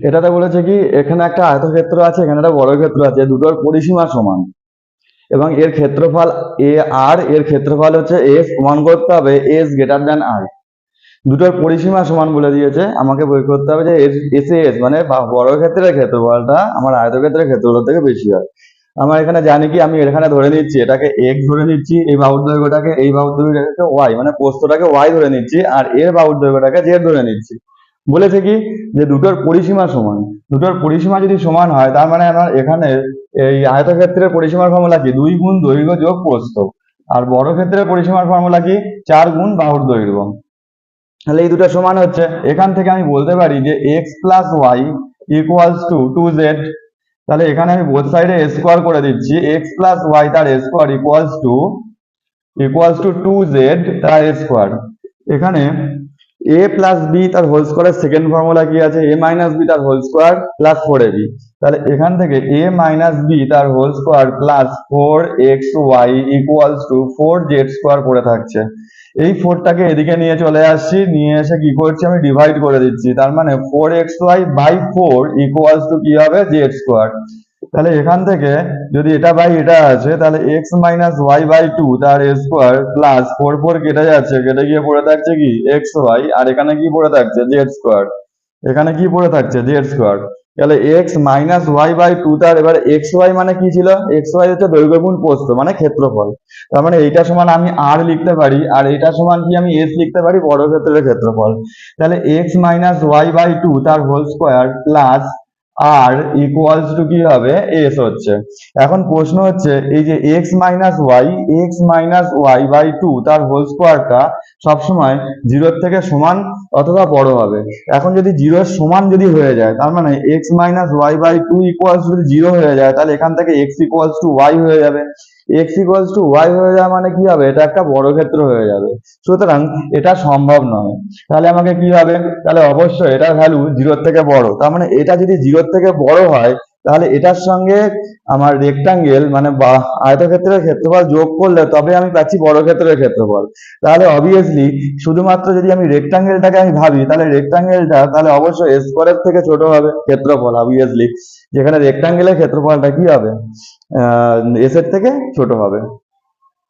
এটাতে বলেছে কি এখানে একটা আয়তক্ষেত্র আছে, এখানে একটা বর্গক্ষেত্র আছে, দুটোর পরিসীমা সমান এবং এর ক্ষেত্রফল এ আর, এর ক্ষেত্রফল হচ্ছে এস, প্রমাণ করতে হবে এস গ্রেটার দ্যান আর। দুটোর পরিসীমা সমান বলে দিয়েছে, আমাকে বের করতে হবে যে এস এস মানে বর্গক্ষেত্রের ক্ষেত্রফলটা আমার আয়তক্ষেত্রের ক্ষেত্রফল থেকে বেশি হয়। আমরা এখানে জানি কি, আমি এখানে ধরে নিচ্ছি এটাকে এক্স ধরে নিচ্ছি, এই বাহুর দৈর্ঘ্যটাকে, এই বাহুর দৈর্ঘ্যটাকে ওয়াই মানে প্রস্থটাকে ওয়াই ধরে নিচ্ছি, আর এর বাহুর দৈর্ঘ্যটাকে জেড ধরে নিচ্ছি। বলেছে কি যে দুটোর পরিসীমা সমান, দুটোর পরিসীমা যদি সমান হয় তার মানে আমার এখানে এই আয়তক্ষেত্রের পরিসীমার ফর্মুলা কি 2 গুণ দৈর্ঘ্য যোগ প্রস্থ, আর বর্গক্ষেত্রের পরিসীমার ফর্মুলা কি 4 গুণ বাহুর দৈর্ঘ্য। তাহলে এই দুটো সমান হচ্ছে, এখান থেকে আমি বলতে পারি যে X plus Y equals to 2z। তাহলে এখানে আমি বোথ সাইডে স্কোয়ার করে দিচ্ছি, এক্স প্লাস ওয়াই তার স্কোয়ার ইকুয়ালস টু 2z তার স্কোয়ার। এখানে a প্লাস বি তার হোল স্কোয়ারের সেকেন্ড ফর্মুলা কি আছে, a মাইনাস বি তার হোল স্কোয়ার প্লাস 4ab। তাহলে এখান থেকে a মাইনাস বি তার whole square plus 4xy equals to 4z square পড়ে থাকছে। এই 4টাকে এদিকে নিয়ে চলে আসছি, নিয়ে এসে কি করছি আমি ডিভাইড করে দিচ্ছি, তার মানে 4xy বাই 4 ইকুয়ালস টু কি হবে z স্কোয়ার। তাহলে এখান থেকে যদি এটা বাই এটা আছে, তাহলে x মাইনাস ওয়াই বাই 2 তার স্কোয়ার প্লাস 4 কেটে যাচ্ছে, কেটে গিয়ে পড়ে থাকছে কি xy, আর এখানে কি পড়ে থাকছে z স্কোয়ার, এখানে কি পড়ে থাকছে z স্কোয়ার। তাহলে x মাইনাস ওয়াই বাই 2 তার এবার xy মানে কি ছিল, xy হচ্ছে দৈর্ঘ্য গুণ প্রস্থ মানে ক্ষেত্রফল। তার মানে এইটা সমান আমি r লিখতে পারি, আর এইটা সমান কি আমি s লিখতে পারি, বর্গক্ষেত্রের ক্ষেত্রফল। তাহলে x মাইনাস ওয়াই বাই 2 তার হোল স্কোয়ার প্লাস আর ইকুয়ালস টু কি হবে এস হচ্ছে। এখন প্রশ্ন হচ্ছে এই যে এক্স মাইনাস ওয়াই বাই 2 তার হোল স্কোয়ারটা সবসময় জিরোর থেকে সমান অথবা বড় হবে। এখন যদি জিরোর সমান যদি হয়ে যায়, তার মানে X minus Y by 2 equals যদি জিরো হয়ে যায়, তাহলে এখান থেকে এক্স ইকুয়ালস টু ওয়াই হয়ে যাবে। এক্স ইকুয়ালস টু ওয়াই হয়ে যাওয়া মানে কি হবে, এটা একটা বর্গক্ষেত্র হয়ে যাবে। সুতরাং এটা সম্ভব নয়। তাহলে আমাকে কি হবে, তাহলে অবশ্যই এটার ভ্যালু জিরোর থেকে বড়। তার মানে এটা যদি জিরোর থেকে বড় হয়, তাহলে এটার সঙ্গে আমার রেক্টাঙ্গেল মানে আয়তক্ষেত্রের ক্ষেত্রফল যোগ করলে তবে আমি পাচ্ছি বর্গক্ষেত্রের ক্ষেত্রফল। তাহলে অবভিয়াসলি শুধুমাত্র যদি আমি রেক্টাঙ্গেলটাকে আমি ভাবি, তাহলে রেক্টাঙ্গেলটা তাহলে অবশ্যই স্কোয়ারের থেকে ছোট হবে ক্ষেত্রফল, অবভিয়াসলি যেখানে রেক্টাঙ্গেলের ক্ষেত্রফলটা কি হবে এস এর থেকে ছোট হবে।